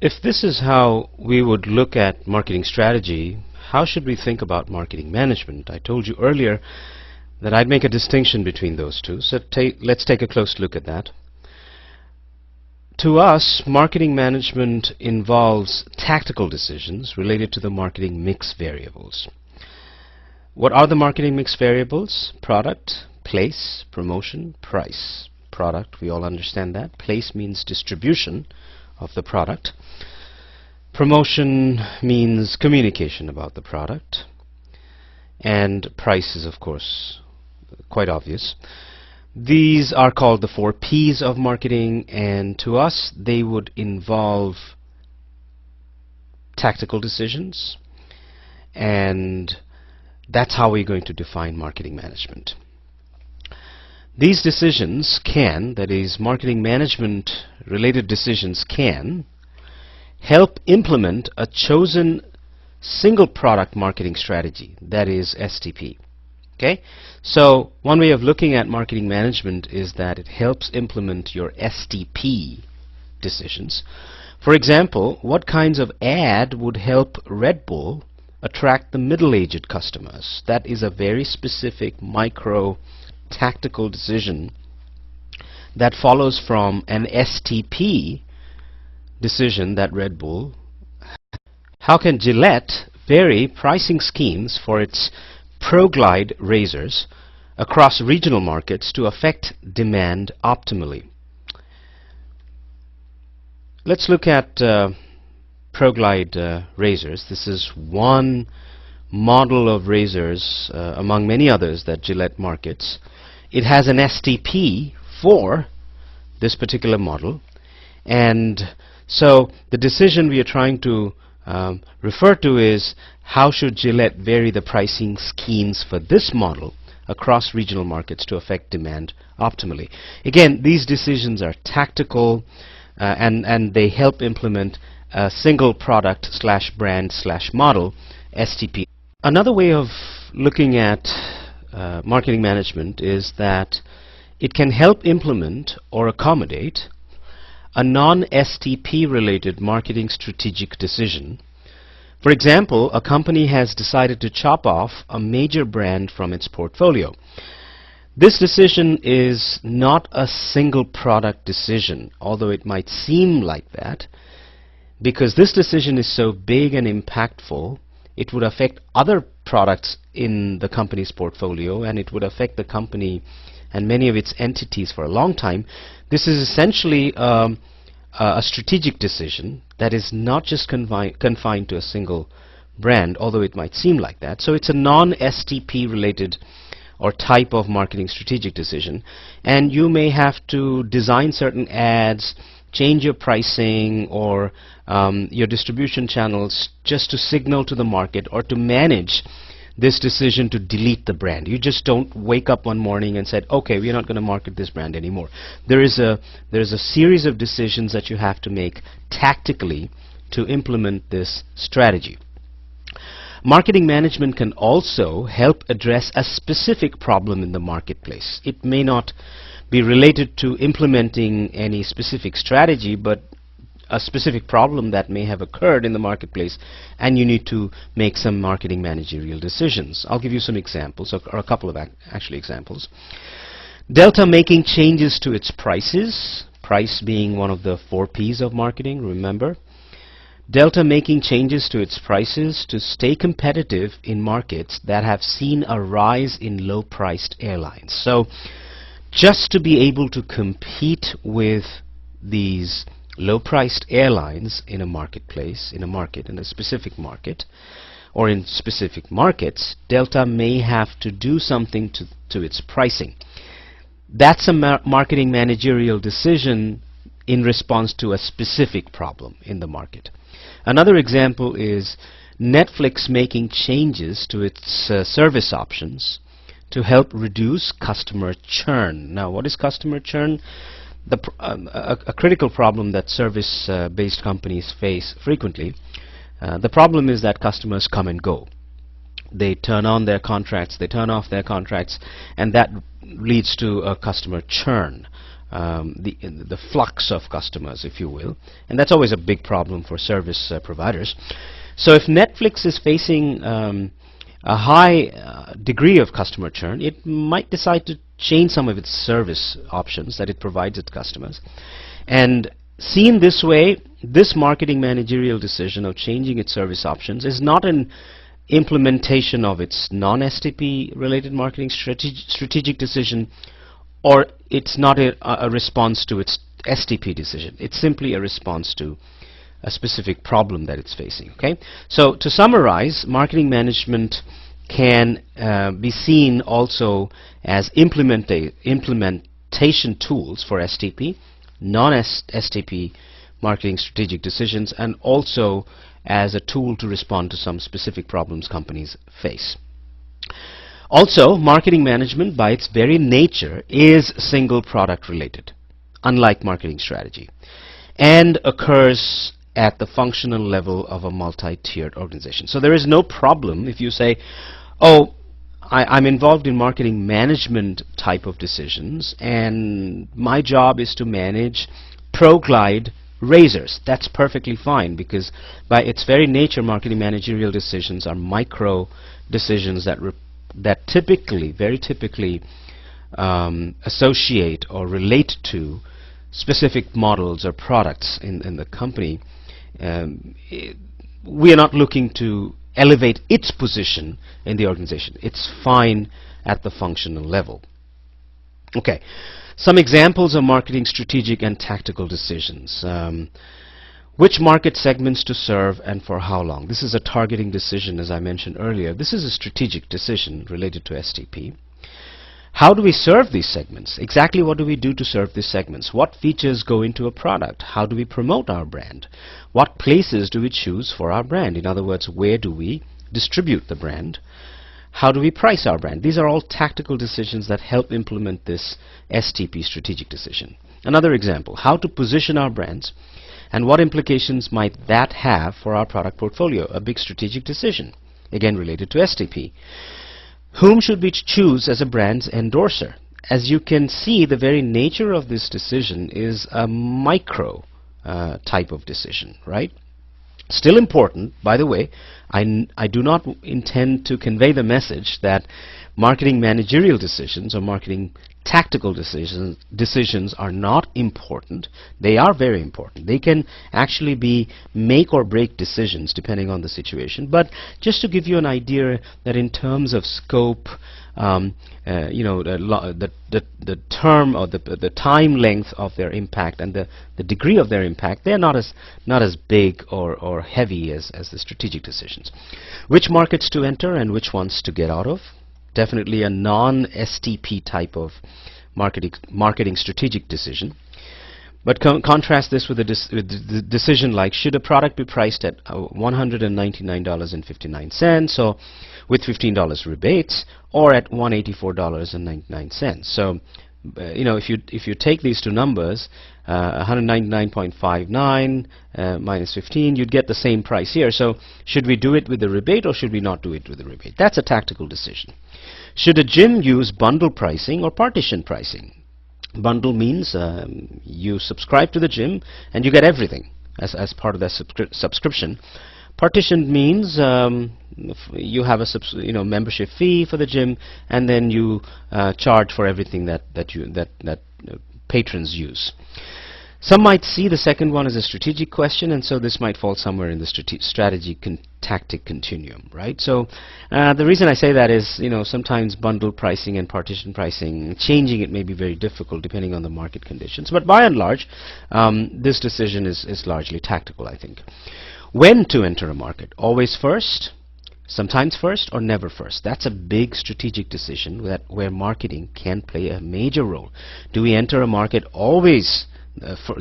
If this is how we would look at marketing strategy, how should we think about marketing management? I told you earlier that I'd make a distinction between those two, so let's take a close look at that. To us, marketing management involves tactical decisions related to the marketing mix variables. What are the marketing mix variables? Product, place, promotion, price. Product, we all understand that. Place means distribution of the product. Promotion means communication about the product. And price is, of course, quite obvious. These are called the 4 P's of marketing, and to us they would involve tactical decisions, and that's how we're going to define marketing management. These decisions can, that is, marketing management related decisions can help implement a chosen single product marketing strategy, that is STP. Okay? So one way of looking at marketing management is that it helps implement your STP decisions. For example, what kinds of ad would help Red Bull attract the middle-aged customers? That is a very specific micro tactical decision that follows from an STP decision that Red Bull. How can Gillette vary pricing schemes for its ProGlide razors across regional markets to affect demand optimally? Let's look at ProGlide razors. This is one model of razors among many others that Gillette markets. It has an STP for this particular model, and so the decision we are trying to refer to is how should Gillette vary the pricing schemes for this model across regional markets to affect demand optimally. Again, these decisions are tactical and they help implement a single product slash brand slash model, STP. Another way of looking at marketing management is that it can help implement or accommodate a non-STP related marketing strategic decision. For example, a company has decided to chop off a major brand from its portfolio. This decision is not a single product decision, although it might seem like that, because this decision is so big and impactful. It would affect other products in the company's portfolio, and it would affect the company and many of its entities for a long time. This is essentially a strategic decision that is not just confined to a single brand, although it might seem like that. So it's a non-STP related or type of marketing strategic decision, and you may have to design certain ads, change your pricing or your distribution channels just to signal to the market or to manage this decision to delete the brand. You just don't wake up one morning and said, okay, we're not going to market this brand anymore. There is a series of decisions that you have to make tactically to implement this strategy. Marketing management can also help address a specific problem in the marketplace. It may not be related to implementing any specific strategy, but a specific problem that may have occurred in the marketplace, and you need to make some marketing managerial decisions. I'll give you some examples, or a couple of actually examples. Delta making changes to its prices, price being one of the 4 P's of marketing, remember. Delta making changes to its prices to stay competitive in markets that have seen a rise in low-priced airlines. So just to be able to compete with these low-priced airlines in a marketplace, in a specific market, or in specific markets, Delta may have to do something to its pricing. That's a marketing managerial decision in response to a specific problem in the market. Another example is Netflix making changes to its service options to help reduce customer churn. Now, what is customer churn? A critical problem that service-based companies face frequently. The problem is that customers come and go. They turn on their contracts, they turn off their contracts, and that leads to a customer churn. the flux of customers, if you will, and that's always a big problem for service providers. So if Netflix is facing a high degree of customer churn, it might decide to change some of its service options that it provides its customers. And seen this way, this marketing managerial decision of changing its service options is not an implementation of its non-STP related marketing strategic decision, or it's not a response to its STP decision. It's simply a response to a specific problem that it's facing. Okay, so to summarize, marketing management can be seen also as implementation tools for STP, non-STP marketing strategic decisions, and also as a tool to respond to some specific problems companies face. Also, marketing management by its very nature is single product related, unlike marketing strategy, and occurs at the functional level of a multi-tiered organization. So there is no problem if you say, oh, I'm involved in marketing management type of decisions, and my job is to manage ProGlide razors. That's perfectly fine, because by its very nature, marketing managerial decisions are micro decisions that typically, very typically, associate or relate to specific models or products in the company. We are not looking to elevate its position in the organization. It's fine at the functional level. Okay, some examples of marketing strategic and tactical decisions. Which market segments to serve and for how long? This is a targeting decision, as I mentioned earlier. This is a strategic decision related to STP. How do we serve these segments? Exactly what do we do to serve these segments? What features go into a product? How do we promote our brand? What places do we choose for our brand? In other words, where do we distribute the brand? How do we price our brand? These are all tactical decisions that help implement this STP strategic decision. Another example, how to position our brands and what implications might that have for our product portfolio? A big strategic decision, again related to STP. Whom should we choose as a brand's endorser? As you can see, the very nature of this decision is a micro type of decision, right? Still important, by the way. I do not intend to convey the message that marketing managerial decisions or marketing tactical decisions are not important. They are very important. They can actually be make or break decisions depending on the situation. But just to give you an idea that in terms of scope, you know, the term or the time length of their impact and the degree of their impact, they are not as big or heavy as the strategic decisions. Which markets to enter and which ones to get out of? Definitely a non-STP type of marketing strategic decision. But contrast this with a decision like, should a product be priced at $199.59, so with $15 rebates, or at $184.99? So, you know, if you take these two numbers, 199.59 minus 15, you'd get the same price here. So, should we do it with the rebate or should we not do it with the rebate? That's a tactical decision. Should a gym use bundle pricing or partition pricing? Bundle means you subscribe to the gym and you get everything as part of that subscription. Partition means you have a membership fee for the gym, and then you charge for everything that patrons use. Some might see the second one as a strategic question, and so this might fall somewhere in the strategy tactic continuum, right? So the reason I say that is, you know, sometimes bundle pricing and partition pricing, changing it may be very difficult depending on the market conditions. But by and large, this decision is largely tactical, I think. When to enter a market? Always first, sometimes first, or never first? That's a big strategic decision where marketing can play a major role. Do we enter a market always?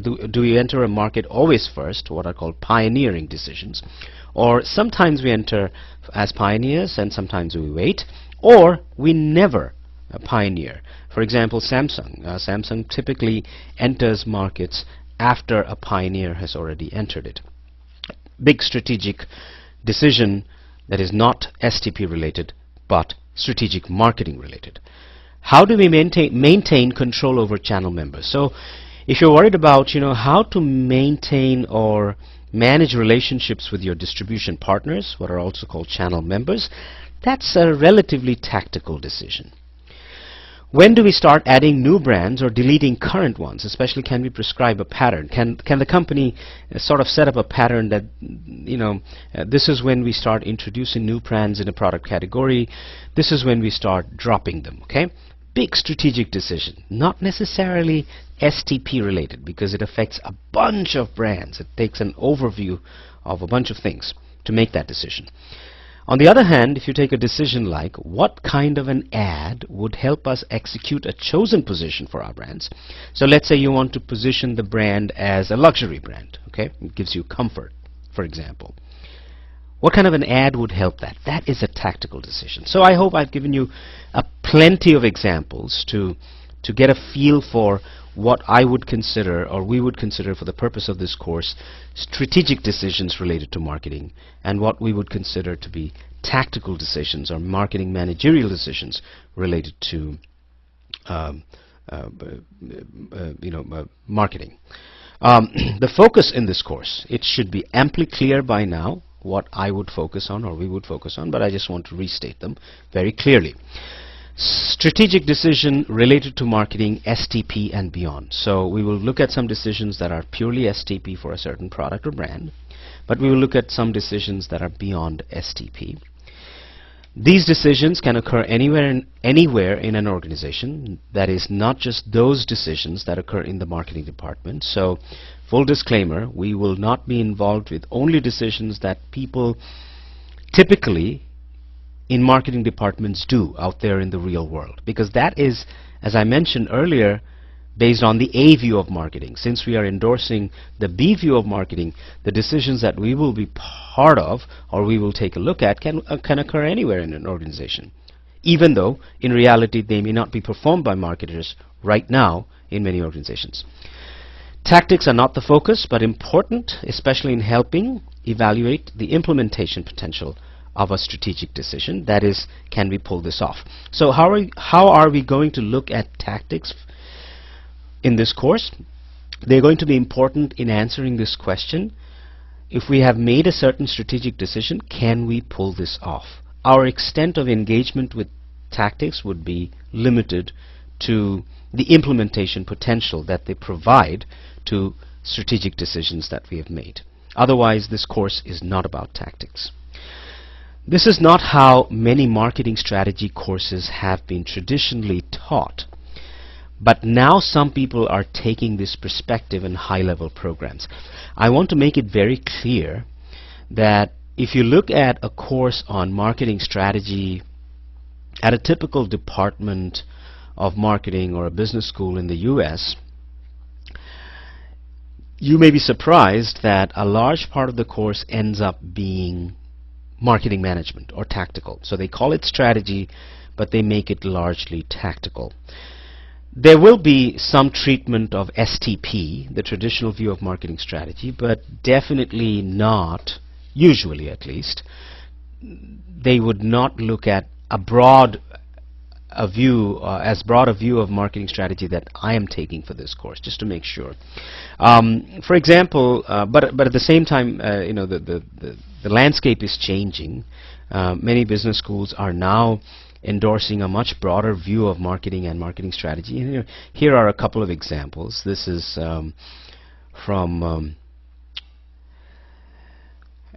Do we enter a market always first, what are called pioneering decisions? Or sometimes we enter as pioneers and sometimes we wait, or we never pioneer. For example, Samsung. Samsung typically enters markets after a pioneer has already entered it. Big strategic decision that is not STP related but strategic marketing related. How do we maintain control over channel members? So if you're worried about, how to maintain or manage relationships with your distribution partners, what are also called channel members, that's a relatively tactical decision. When do we start adding new brands or deleting current ones? Especially, can we prescribe a pattern? Can the company sort of set up a pattern that, this is when we start introducing new brands in a product category, this is when we start dropping them, okay? Big strategic decision, not necessarily STP related, because it affects a bunch of brands. It takes an overview of a bunch of things to make that decision. On the other hand, if you take a decision like what kind of an ad would help us execute a chosen position for our brands. So let's say you want to position the brand as a luxury brand, okay? It gives you comfort, for example. What kind of an ad would help that? That is a tactical decision. So I hope I've given you plenty of examples to get a feel for what I would consider, or we would consider for the purpose of this course, strategic decisions related to marketing, and what we would consider to be tactical decisions or marketing managerial decisions related to marketing. The focus in this course, it should be amply clear by now what I would focus on or we would focus on, but I just want to restate them very clearly. Strategic decision related to marketing, STP and beyond. So we will look at some decisions that are purely STP for a certain product or brand, but we will look at some decisions that are beyond STP. These decisions can occur anywhere in an organization. That is not just those decisions that occur in the marketing department. So full disclaimer, we will not be involved with only decisions that people typically in marketing departments do out there in the real world, because that is, as I mentioned earlier, based on the A view of marketing. Since we are endorsing the B view of marketing, the decisions that we will be part of or we will take a look at can occur anywhere in an organization, even though in reality they may not be performed by marketers right now in many organizations. Tactics are not the focus, but important, especially in helping evaluate the implementation potential of a strategic decision. That is, can we pull this off? So how are we going to look at tactics in this course? They're going to be important in answering this question. If we have made a certain strategic decision, can we pull this off? Our extent of engagement with tactics would be limited to the implementation potential that they provide to strategic decisions that we have made. Otherwise, this course is not about tactics. This is not how many marketing strategy courses have been traditionally taught. But now some people are taking this perspective in high-level programs. I want to make it very clear that if you look at a course on marketing strategy at a typical department of marketing or a business school in the US, you may be surprised that a large part of the course ends up being marketing management or tactical. So they call it strategy, but they make it largely tactical. There will be some treatment of STP, the traditional view of marketing strategy, but definitely not, usually at least, they would not look at as broad a view of marketing strategy that I am taking for this course, just to make sure. For example, but at the same time, the landscape is changing. Many business schools are now endorsing a much broader view of marketing and marketing strategy. And here are a couple of examples. This is from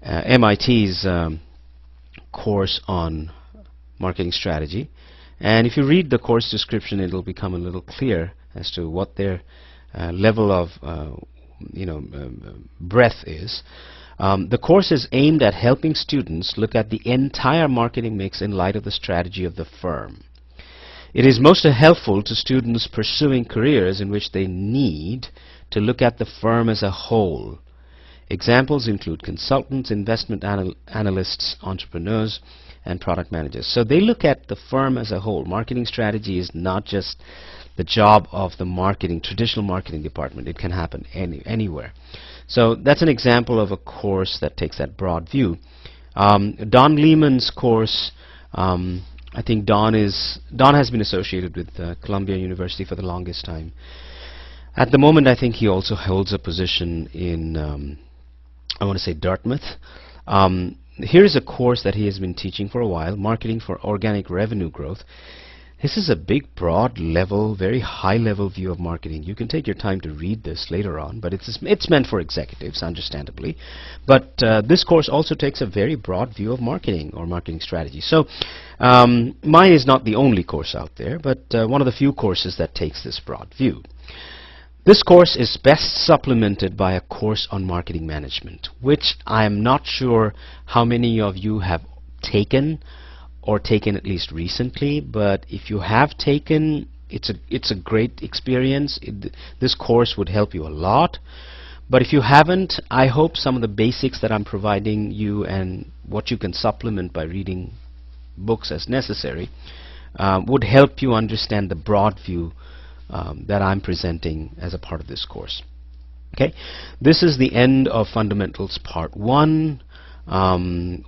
MIT's course on marketing strategy. And if you read the course description, it will become a little clear as to what their level of breadth is. The course is aimed at helping students look at the entire marketing mix in light of the strategy of the firm. It is most helpful to students pursuing careers in which they need to look at the firm as a whole. Examples include consultants, investment analysts, entrepreneurs, and product managers. So they look at the firm as a whole. Marketing strategy is not just the job of the traditional marketing department. It can happen anywhere. So that's an example of a course that takes that broad view. Don Lehman's course I think Don has been associated with Columbia University for the longest time. At the moment, I think he also holds a position in, I want to say, Dartmouth. Here is a course that he has been teaching for a while, Marketing for Organic Revenue Growth. This is a big, broad level, very high level view of marketing. You can take your time to read this later on, but it's meant for executives, understandably. But this course also takes a very broad view of marketing or marketing strategy. So mine is not the only course out there, but one of the few courses that takes this broad view. This course is best supplemented by a course on marketing management, which I am not sure how many of you have taken or taken at least recently, but if you have taken, it's a great experience. This course would help you a lot. But if you haven't, I hope some of the basics that I'm providing you and what you can supplement by reading books as necessary would help you understand the broad view that I'm presenting as a part of this course. Okay, this is the end of Fundamentals Part 1.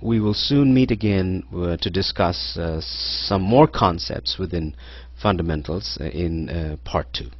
We will soon meet again to discuss some more concepts within Fundamentals in Part 2.